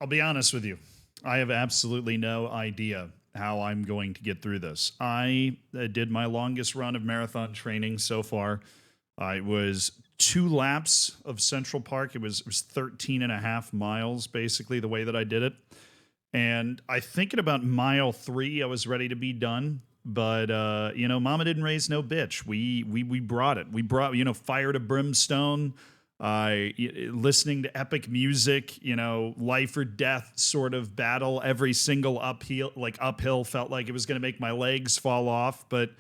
I'll be honest with you. I have absolutely no idea how I'm going to get through this. I did my longest run of marathon training so far. I was 2 laps of Central Park. It was 13 and a half miles, basically, the way that I did it. And I think at about mile 3, I was ready to be done. But Mama didn't raise no bitch. We brought it. We brought fire to brimstone. Listening to epic music, life or death sort of battle. Every single uphill felt like it was going to make my legs fall off. But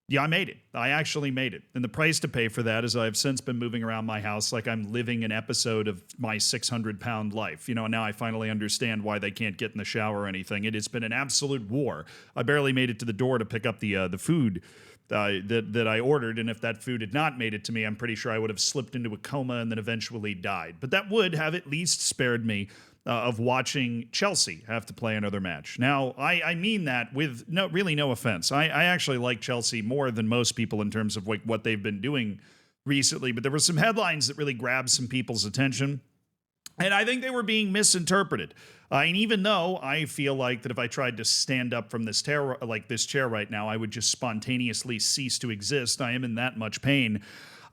yeah, I made it. I actually made it. And the price to pay for that is I've since been moving around my house like I'm living an episode of my 600-pound life. And now I finally understand why they can't get in the shower or anything. It has been an absolute war. I barely made it to the door to pick up the food that I ordered, and if that food had not made it to me, I'm pretty sure I would have slipped into a coma and then eventually died. But that would have at least spared me of watching Chelsea have to play another match. Now, I mean that with no offense. I actually like Chelsea more than most people in terms of like what they've been doing recently, but there were some headlines that really grabbed some people's attention, and I think they were being misinterpreted. And even though I feel like that if I tried to stand up from this chair right now, I would just spontaneously cease to exist. I am in that much pain.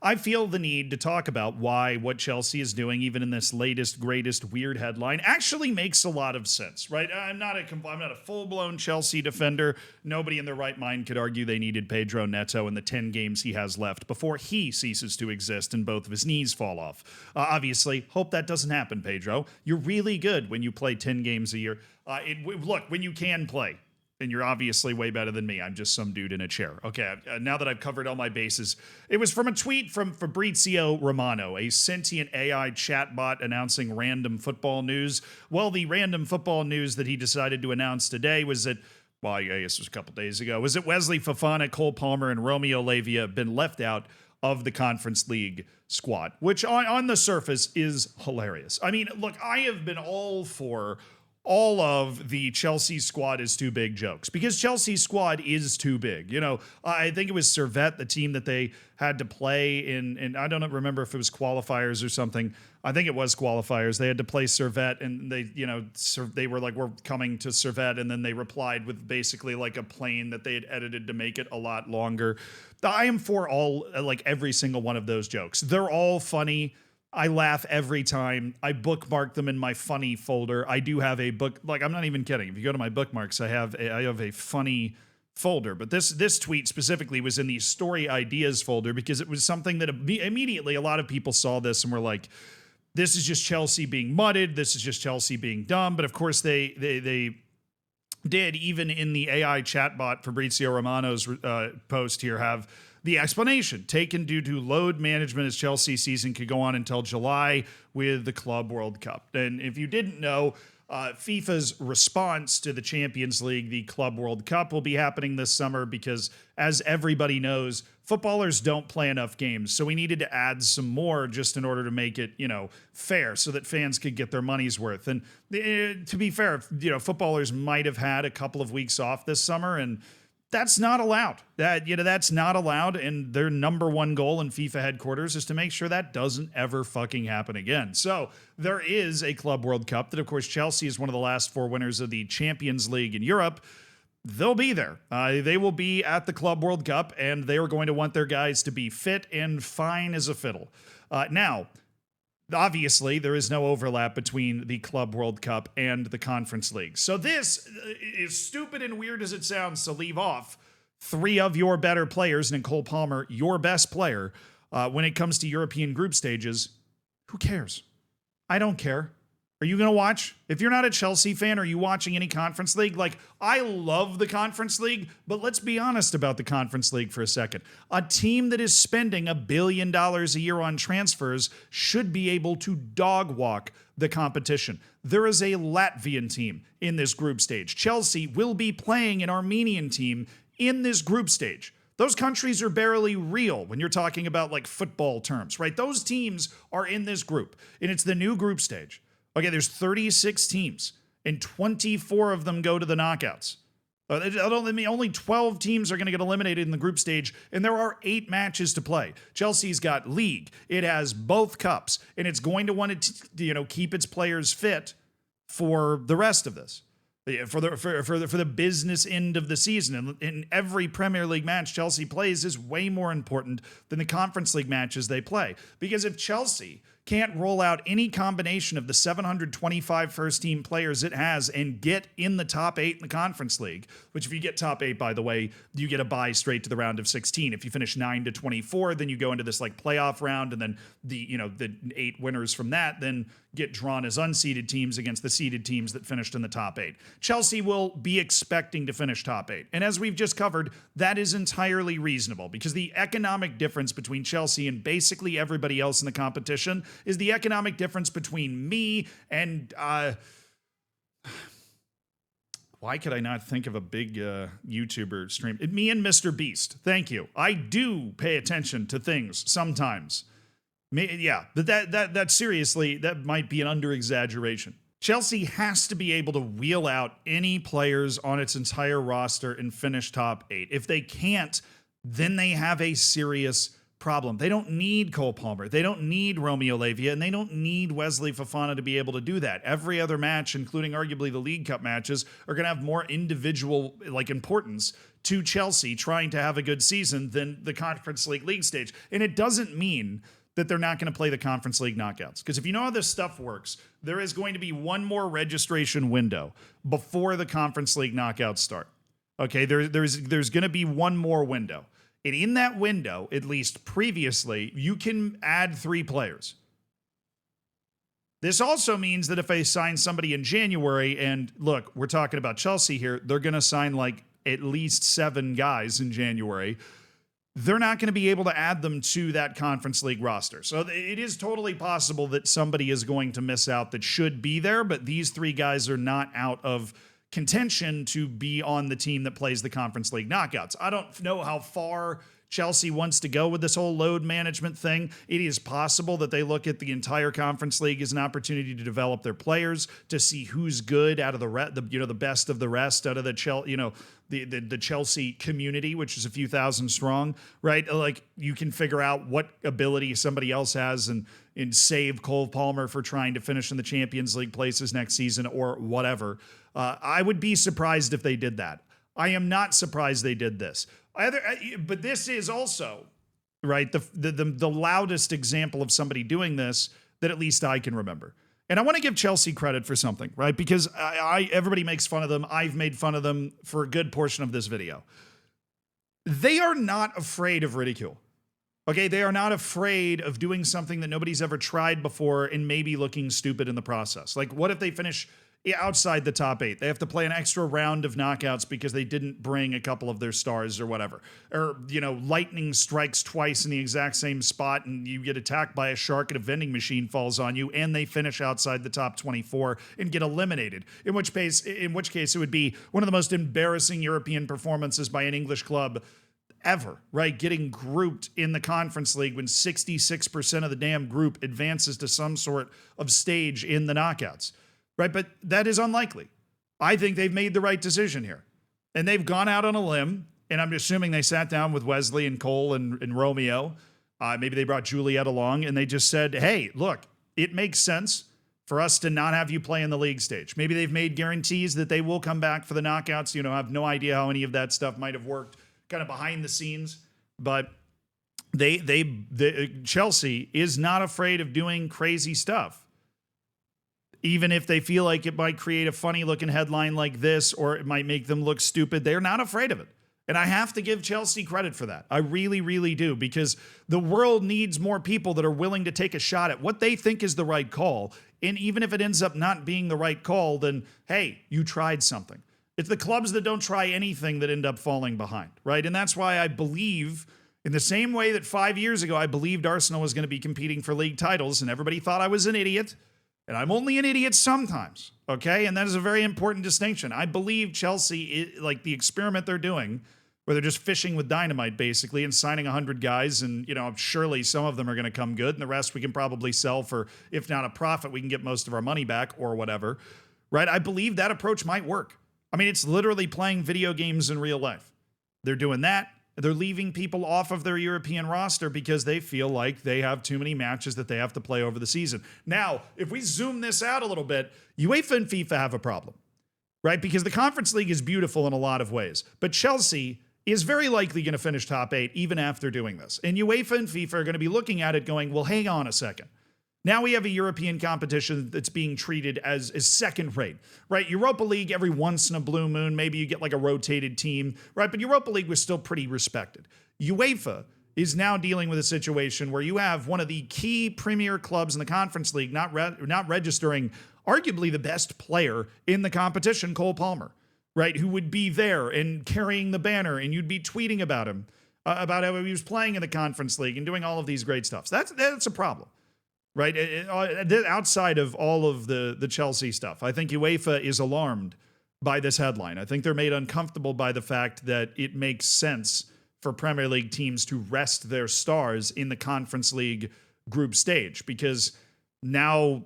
I feel the need to talk about why what Chelsea is doing, even in this latest, greatest, weird headline, actually makes a lot of sense, right? I'm not a full-blown Chelsea defender. Nobody in their right mind could argue they needed Pedro Neto in the 10 games he has left before he ceases to exist and both of his knees fall off. Obviously, hope that doesn't happen, Pedro. You're really good when you play 10 games a year. Look, when you can play. And you're obviously way better than me. I'm just some dude in a chair. Okay, now that I've covered all my bases, it was from a tweet from Fabrizio Romano, a sentient AI chatbot announcing random football news. Well, the random football news that he decided to announce today was that, well, I guess it was a couple days ago, was that Wesley Fofana, Cole Palmer, and Romeo Lavia have been left out of the Conference League squad, which on the surface is hilarious. I mean, look, I have been all for all of the Chelsea squad is too big jokes because Chelsea's squad is too big. I think it was Servette, the team that they had to play in, and I don't remember if it was qualifiers or something. I think it was qualifiers. They had to play Servette, and they were like, we're coming to Servette, and then they replied with basically like a plane that they had edited to make it a lot longer. I am for every single one of those jokes. They're all funny. I laugh every time. I bookmark them in my funny folder. I do have a book, I'm not even kidding. If you go to my bookmarks, I have a funny folder. But this tweet specifically was in the story ideas folder because it was something that immediately a lot of people saw this and were like, this is just Chelsea being mudded. This is just Chelsea being dumb. But of course they did, even in the AI chatbot Fabrizio Romano's post here, have the explanation taken due to load management as Chelsea season could go on until July with the Club World Cup. And if you didn't know, FIFA's response to the Champions League, the Club World Cup, will be happening this summer because, as everybody knows, footballers don't play enough games. So we needed to add some more just in order to make it, fair so that fans could get their money's worth. And to be fair, footballers might have had a couple of weeks off this summer, and that's not allowed. That's not allowed, and their number one goal in FIFA headquarters is to make sure that doesn't ever fucking happen again. So there is a Club World Cup that, of course, Chelsea is one of the last 4 winners of the Champions League in Europe. They'll be there. They will be at the Club World Cup, and they are going to want their guys to be fit and fine as a fiddle. Now, obviously, there is no overlap between the Club World Cup and the Conference League. So this, is stupid and weird as it sounds to leave off 3 of your better players, and Cole Palmer, your best player, when it comes to European group stages. Who cares? I don't care. Are you going to watch? If you're not a Chelsea fan, are you watching any Conference League? I love the Conference League, but let's be honest about the Conference League for a second. A team that is spending $1 billion a year on transfers should be able to dog walk the competition. There is a Latvian team in this group stage. Chelsea will be playing an Armenian team in this group stage. Those countries are barely real when you're talking about football terms, right? Those teams are in this group, and it's the new group stage. Okay, there's 36 teams, and 24 of them go to the knockouts. Only 12 teams are going to get eliminated in the group stage, and there are 8 matches to play. Chelsea's got league. It has both cups, and it's going to want to keep its players fit for the rest of this. For the business end of the season. And in every Premier League match Chelsea plays is way more important than the Conference League matches they play. Because if Chelsea can't roll out any combination of the 725 first-team players it has and get in the top 8 in the Conference League, which if you get top 8, by the way, you get a bye straight to the round of 16. If you finish 9 to 24, then you go into this like playoff round, and then the 8 winners from that then get drawn as unseeded teams against the seeded teams that finished in the top 8. Chelsea will be expecting to finish top 8. And as we've just covered, that is entirely reasonable because the economic difference between Chelsea and basically everybody else in the competition is the economic difference between me and why could I not think of a big YouTuber stream? Me and Mr. Beast. Thank you. I do pay attention to things sometimes. Yeah, but that seriously, that might be an under-exaggeration. Chelsea has to be able to wheel out any players on its entire roster and finish top 8. If they can't, then they have a serious problem. They don't need Cole Palmer. They don't need Romeo Lavia, and they don't need Wesley Fofana to be able to do that. Every other match, including arguably the League Cup matches, are going to have more individual importance to Chelsea trying to have a good season than the Conference League stage. And it doesn't mean that they're not going to play the Conference League knockouts. Because if you know how this stuff works, there is going to be one more registration window before the Conference League knockouts start. Okay, there's going to be one more window. And in that window, at least previously, you can add 3 players. This also means that if I sign somebody in January, and look, we're talking about Chelsea here, they're going to sign like at least 7 guys in January. They're not going to be able to add them to that Conference League roster. So it is totally possible that somebody is going to miss out that should be there, but these 3 guys are not out of contention to be on the team that plays the Conference League knockouts. I don't know how far Chelsea wants to go with this whole load management thing. It is possible that they look at the entire Conference League as an opportunity to develop their players, to see who's good out of the best of the rest out of the Chelsea community, which is a few thousand strong, right? Like you can figure out what ability somebody else has and save Cole Palmer for trying to finish in the Champions League places next season or whatever. I would be surprised if they did that. I am not surprised they did this. But this is also, right, the loudest example of somebody doing this that at least I can remember. And I want to give Chelsea credit for something, right? Because everybody makes fun of them. I've made fun of them for a good portion of this video. They are not afraid of ridicule. Okay, they are not afraid of doing something that nobody's ever tried before and maybe looking stupid in the process. Like, what if they finish outside the top 8? They have to play an extra round of knockouts because they didn't bring a couple of their stars or whatever. Or, lightning strikes twice in the exact same spot and you get attacked by a shark and a vending machine falls on you and they finish outside the top 24 and get eliminated. In which case it would be one of the most embarrassing European performances by an English club ever, right? Getting grouped in the Conference League when 66% of the damn group advances to some sort of stage in the knockouts. Right, but that is unlikely. I think they've made the right decision here. And they've gone out on a limb, and I'm assuming they sat down with Wesley and Cole and Romeo. Maybe they brought Juliet along, and they just said, hey, look, it makes sense for us to not have you play in the league stage. Maybe they've made guarantees that they will come back for the knockouts. I have no idea how any of that stuff might have worked kind of behind the scenes. But Chelsea is not afraid of doing crazy stuff. Even if they feel like it might create a funny looking headline like this, or it might make them look stupid, they're not afraid of it. And I have to give Chelsea credit for that. I really, really do, because the world needs more people that are willing to take a shot at what they think is the right call. And even if it ends up not being the right call, then, hey, you tried something. It's the clubs that don't try anything that end up falling behind, right? And that's why I believe, in the same way that 5 years ago, I believed Arsenal was going to be competing for league titles, and everybody thought I was an idiot. And I'm only an idiot sometimes, okay? And that is a very important distinction. I believe Chelsea, like the experiment they're doing, where they're just fishing with dynamite, basically, and signing 100 guys, and, surely some of them are going to come good, and the rest we can probably sell for, if not a profit, we can get most of our money back or whatever, right? I believe that approach might work. I mean, it's literally playing video games in real life. They're doing that, They're leaving people off of their European roster because they feel like they have too many matches that they have to play over the season. Now, if we zoom this out a little bit, UEFA and FIFA have a problem, right? Because the Conference League is beautiful in a lot of ways, but Chelsea is very likely going to finish top 8 even after doing this. And UEFA and FIFA are going to be looking at it going, well, hang on a second. Now we have a European competition that's being treated as second rate, right? Europa League, every once in a blue moon, maybe you get like a rotated team, right? But Europa League was still pretty respected. UEFA is now dealing with a situation where you have one of the key premier clubs in the Conference League not registering arguably the best player in the competition, Cole Palmer, right? Who would be there and carrying the banner, and you'd be tweeting about him, about how he was playing in the Conference League and doing all of these great stuff. So that's a problem. Right? Outside of all of the Chelsea stuff, I think UEFA is alarmed by this headline. I think they're made uncomfortable by the fact that it makes sense for Premier League teams to rest their stars in the Conference League group stage, because now,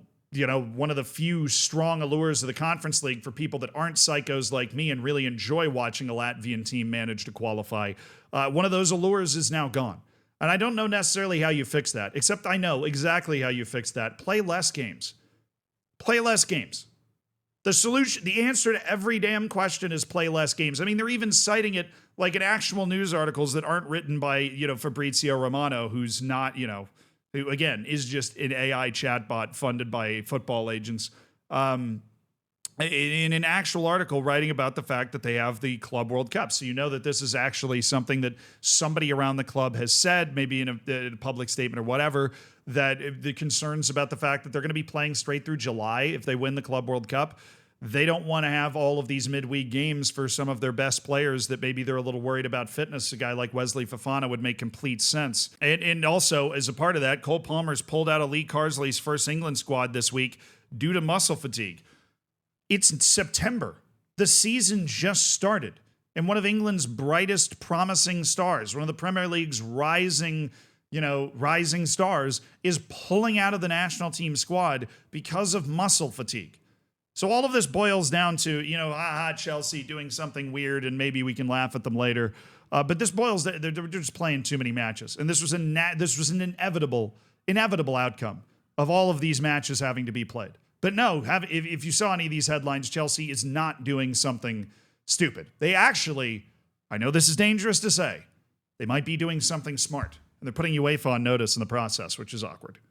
one of the few strong allures of the Conference League for people that aren't psychos like me and really enjoy watching a Latvian team manage to qualify, one of those allures is now gone. And I don't know necessarily how you fix that, except I know exactly how you fix that. Play less games. Play less games. The answer to every damn question is play less games. I mean, they're even citing it like in actual news articles that aren't written by, Fabrizio Romano, who's not, who again is just an AI chatbot funded by football agents. In an actual article writing about the fact that they have the Club World Cup. So you know that this is actually something that somebody around the club has said, maybe in a public statement or whatever, that the concerns about the fact that they're going to be playing straight through July if they win the Club World Cup. They don't want to have all of these midweek games for some of their best players that maybe they're a little worried about fitness. A guy like Wesley Fofana would make complete sense. And also, as a part of that, Cole Palmer's pulled out of Lee Carsley's first England squad this week due to muscle fatigue. It's September. The season just started. And one of England's brightest promising stars, one of the Premier League's rising stars, is pulling out of the national team squad because of muscle fatigue. So all of this boils down to, Chelsea doing something weird and maybe we can laugh at them later. But this boils down, they're just playing too many matches. And this was an inevitable outcome of all of these matches having to be played. But no, if you saw any of these headlines, Chelsea is not doing something stupid. They actually, I know this is dangerous to say, they might be doing something smart. And they're putting UEFA on notice in the process, which is awkward.